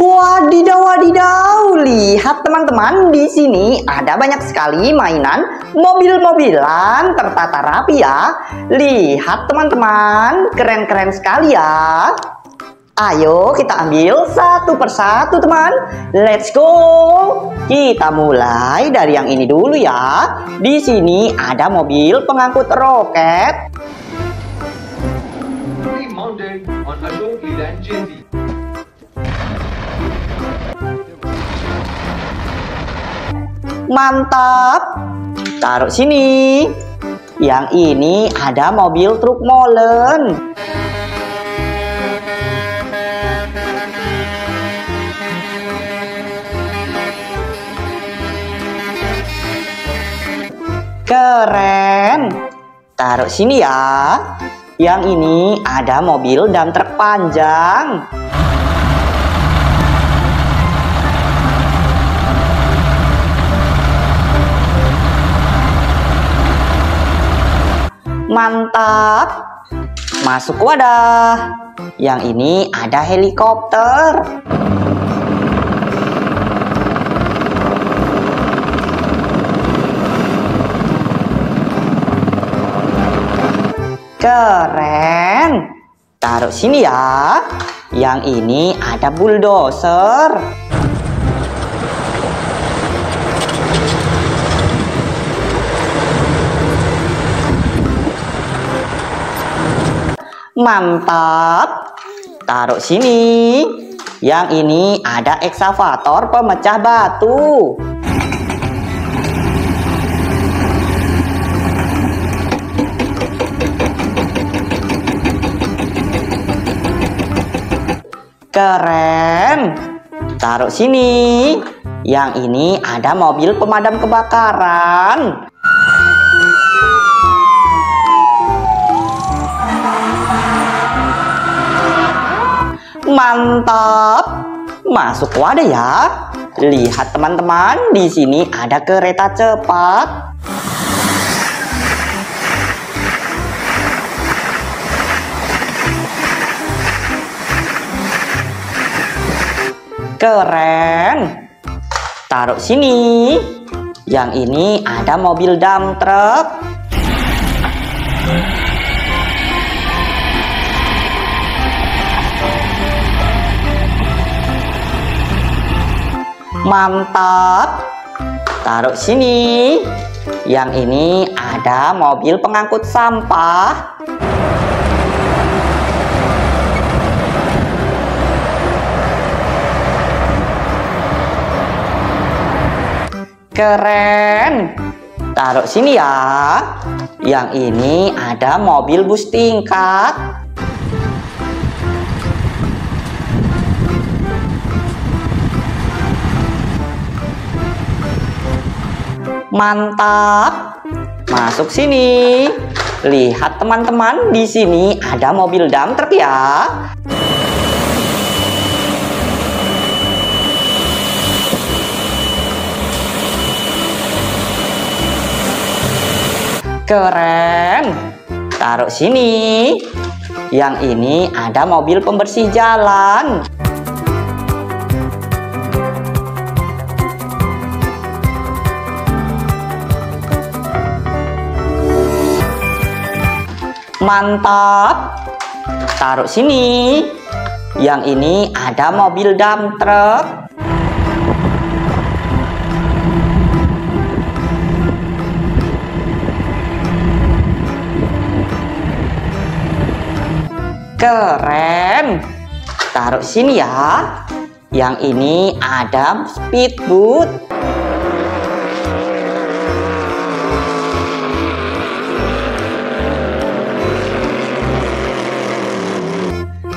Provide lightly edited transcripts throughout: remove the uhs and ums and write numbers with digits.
Wadidaw, wadidaw, lihat teman-teman, di sini ada banyak sekali mainan mobil-mobilan tertata rapi ya. Lihat teman-teman, keren-keren sekali ya. Ayo kita ambil satu persatu teman. Let's go. Kita mulai dari yang ini dulu ya. Di sini ada mobil pengangkut roket. Mounted on Ashok Leyland JZ. Mantap. Taruh sini. Yang ini ada mobil truk molen. Keren. Taruh sini ya. Yang ini ada mobil dump truk panjang. Mantap. Masuk wadah. Yang ini ada helikopter. Keren. Taruh sini ya. Yang ini ada bulldozer. Mantap. Taruh sini. Yang ini ada ekskavator pemecah batu. Keren. Taruh sini. Yang ini ada mobil pemadam kebakaran. Mantap. Masuk wadah ya. Lihat teman-teman, di sini ada kereta cepat. Keren. Taruh sini. Yang ini ada mobil dump truk. Mantap. Taruh sini. Yang ini ada mobil pengangkut sampah. Keren. Taruh sini ya. Yang ini ada mobil bus tingkat. Mantap. Masuk sini. Lihat teman-teman, di sini ada mobil dump truk ya. Keren. Taruh sini. Yang ini ada mobil pembersih jalan. Mantap. Taruh sini. Yang ini ada mobil dump truk. Keren. Taruh sini ya. Yang ini ada speedboat.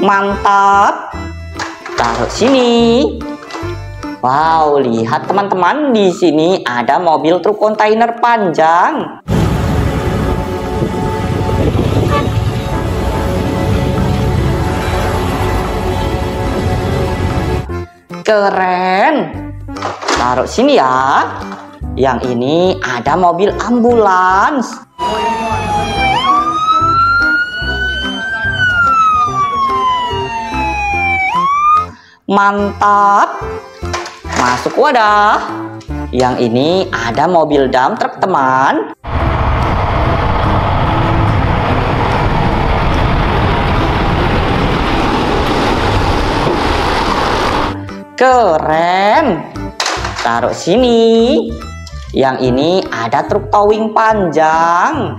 Mantap. Taruh sini. Wow, lihat teman-teman, di sini ada mobil truk kontainer panjang. Keren. Taruh sini ya. Yang ini ada mobil ambulans. Mantap. Masuk wadah. Yang ini ada mobil dump truck, teman. Keren. Taruh sini. Yang ini ada truk towing panjang.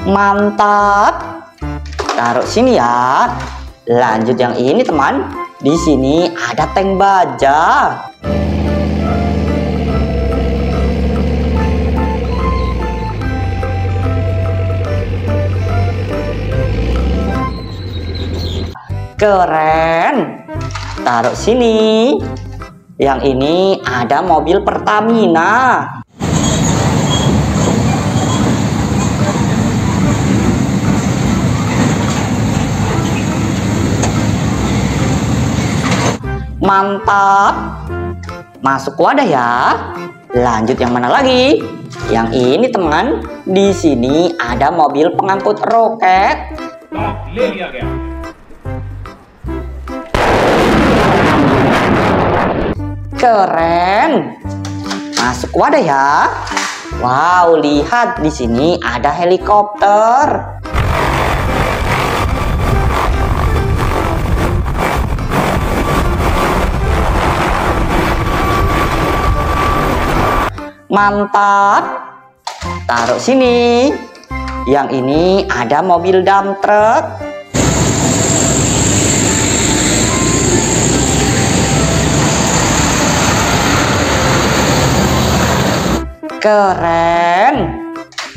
Mantap. Taruh sini ya. Lanjut yang ini, teman. Di sini ada tank baja. Keren. Taruh sini. Yang ini ada mobil Pertamina. Mantap. Masuk wadah ya. Lanjut yang mana lagi? Yang ini, teman. Di sini ada mobil pengangkut roket. Keren. Masuk wadah ya. Wow, lihat di sini ada helikopter. Mantap. Taruh sini. Yang ini ada mobil dump truck. Keren.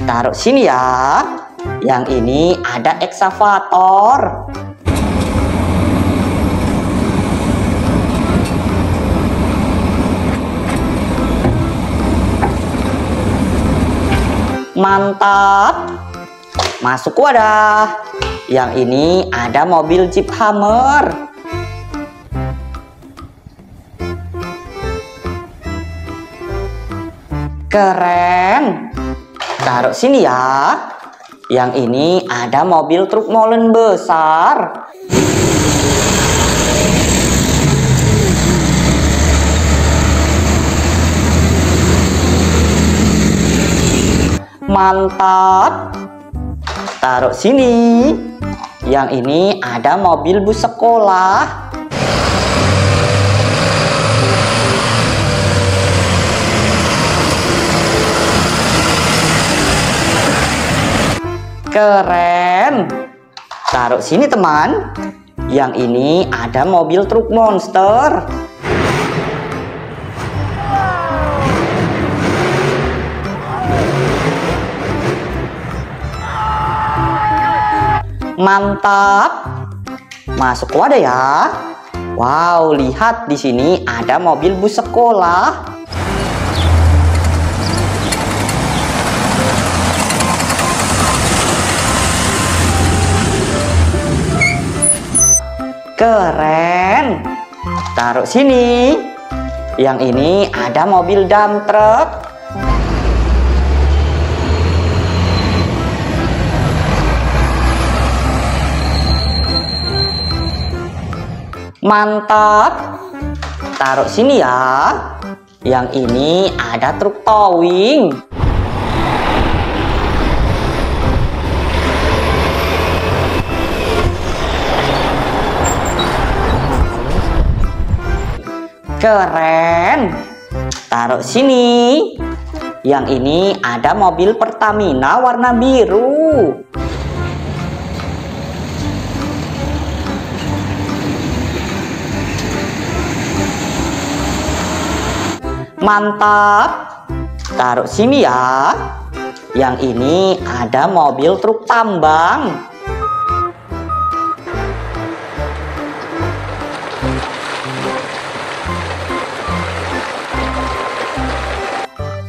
Taruh sini ya. Yang ini ada eksavator. Mantap. Masuk wadah. Yang ini ada mobil Jeep Hummer. Keren. Taruh sini ya. Yang ini ada mobil truk molen besar. Mantap. Taruh sini. Yang ini ada mobil bus sekolah. Keren. Taruh sini, teman. Yang ini ada mobil truk monster. Mantap. Masuk wadah ya. Wow, lihat di sini ada mobil bus sekolah. Keren. Taruh sini. Yang ini ada mobil dump truck. Mantap. Taruh sini ya. Yang ini ada truk towing. Keren. Taruh sini. Yang ini ada mobil Pertamina warna biru. Mantap. Taruh sini ya. Yang ini ada mobil truk tambang.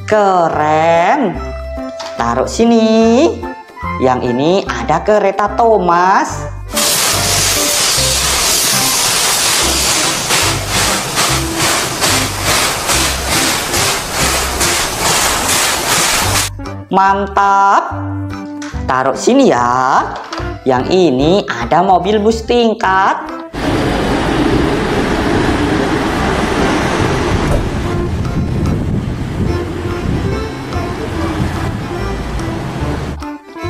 Keren. Taruh sini. Yang ini ada kereta Thomas. Mantap. Taruh sini ya. Yang ini ada mobil bus tingkat.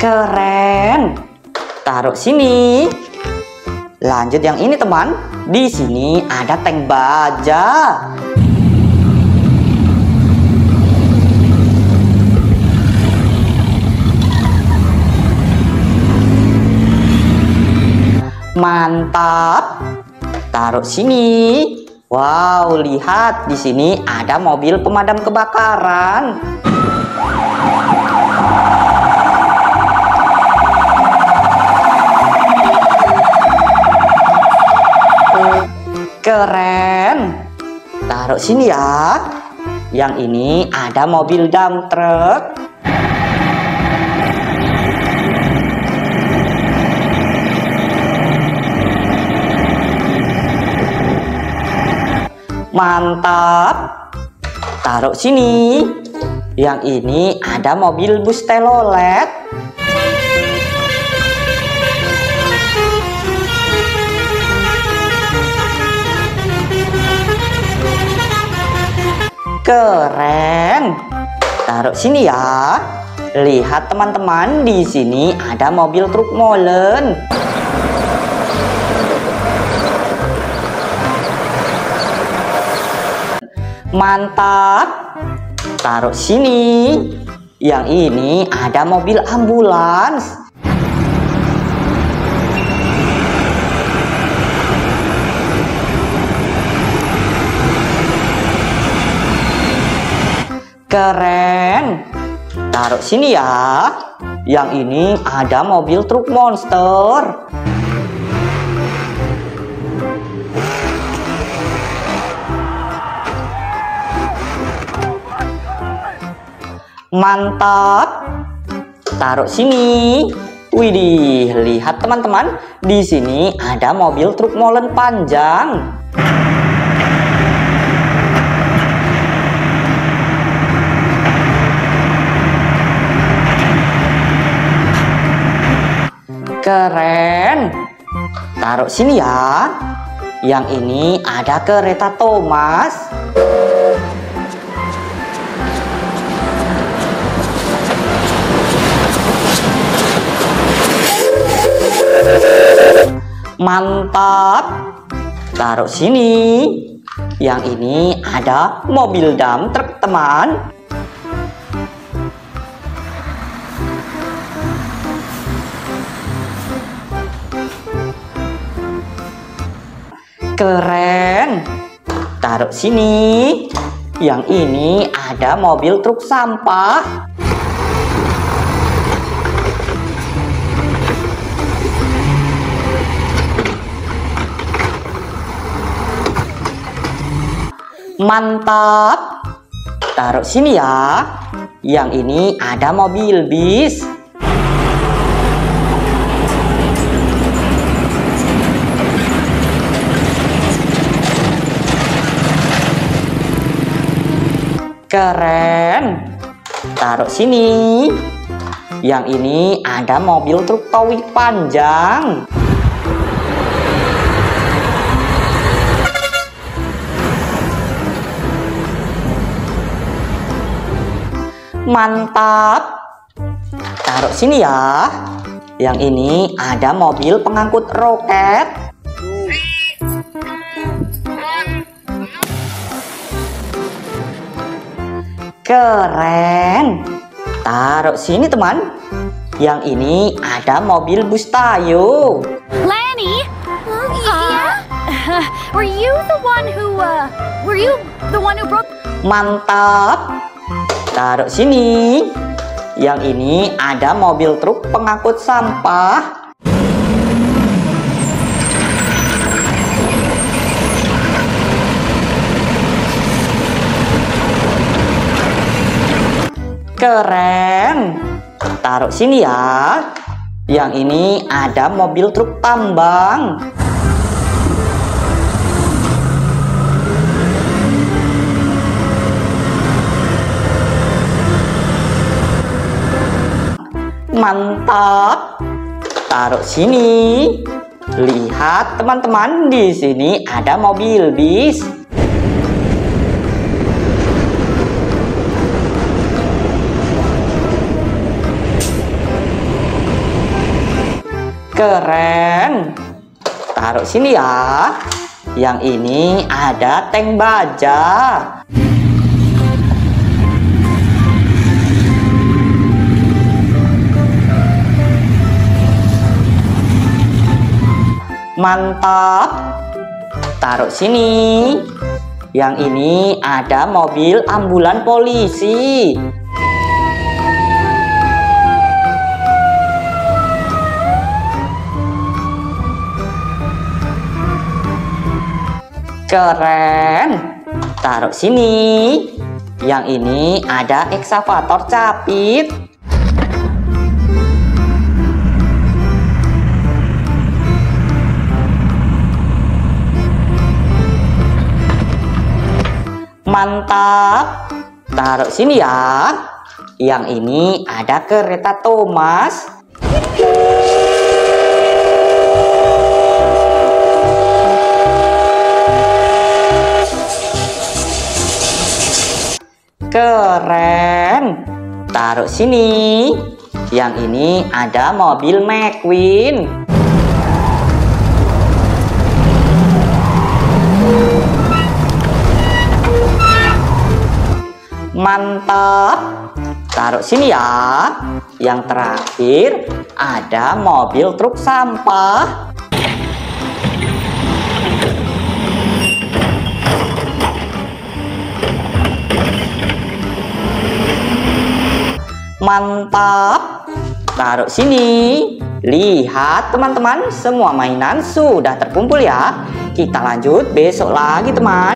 Keren. Taruh sini. Lanjut yang ini teman. Di sini ada tank baja. Mantap. Taruh sini. Wow, lihat di sini ada mobil pemadam kebakaran. Keren. Taruh sini ya. Yang ini ada mobil dump truck. Mantap. Taruh sini. Yang ini ada mobil bus telolet. Keren. Taruh sini ya. Lihat teman-teman, di sini ada mobil truk molen. Mantap. Taruh sini. Yang ini ada mobil ambulans. Keren. Taruh sini ya. Yang ini ada mobil truk monster. Mantap. Taruh sini. Widih, lihat teman-teman, di sini ada mobil truk molen panjang. Keren. Taruh sini ya. Yang ini ada kereta Thomas. Mantap. Taruh sini. Yang ini ada mobil dump truck teman. Keren. Taruh sini. Yang ini ada mobil truk sampah. Mantap. Taruh sini ya. Yang ini ada mobil bis. Keren. Taruh sini. Yang ini ada mobil truk towing panjang. Mantap. Taruh sini ya. Yang ini ada mobil pengangkut roket. Keren. Taruh sini teman. Yang ini ada mobil bus Tayo. Lanny? Yeah? Were you the one who broke? Mantap. Taruh sini. Yang ini ada mobil truk pengangkut sampah. Keren. Taruh sini ya. Yang ini ada mobil truk tambang. Mantap. taruh sini. Lihat teman-teman, di sini ada mobil bis. Keren. Taruh sini ya. Yang ini ada tank baja. Mantap. Taruh sini. Yang ini ada mobil ambulan polisi. Keren. Taruh sini. Yang ini ada ekskavator capit. Mantap. Taruh sini ya. Yang ini ada kereta Thomas. Keren. Taruh sini. Yang ini ada mobil McQueen. Mantap. Taruh sini ya. Yang terakhir ada mobil truk sampah. Mantap. Taruh sini. Lihat teman-teman, semua mainan sudah terkumpul ya. Kita lanjut besok lagi teman.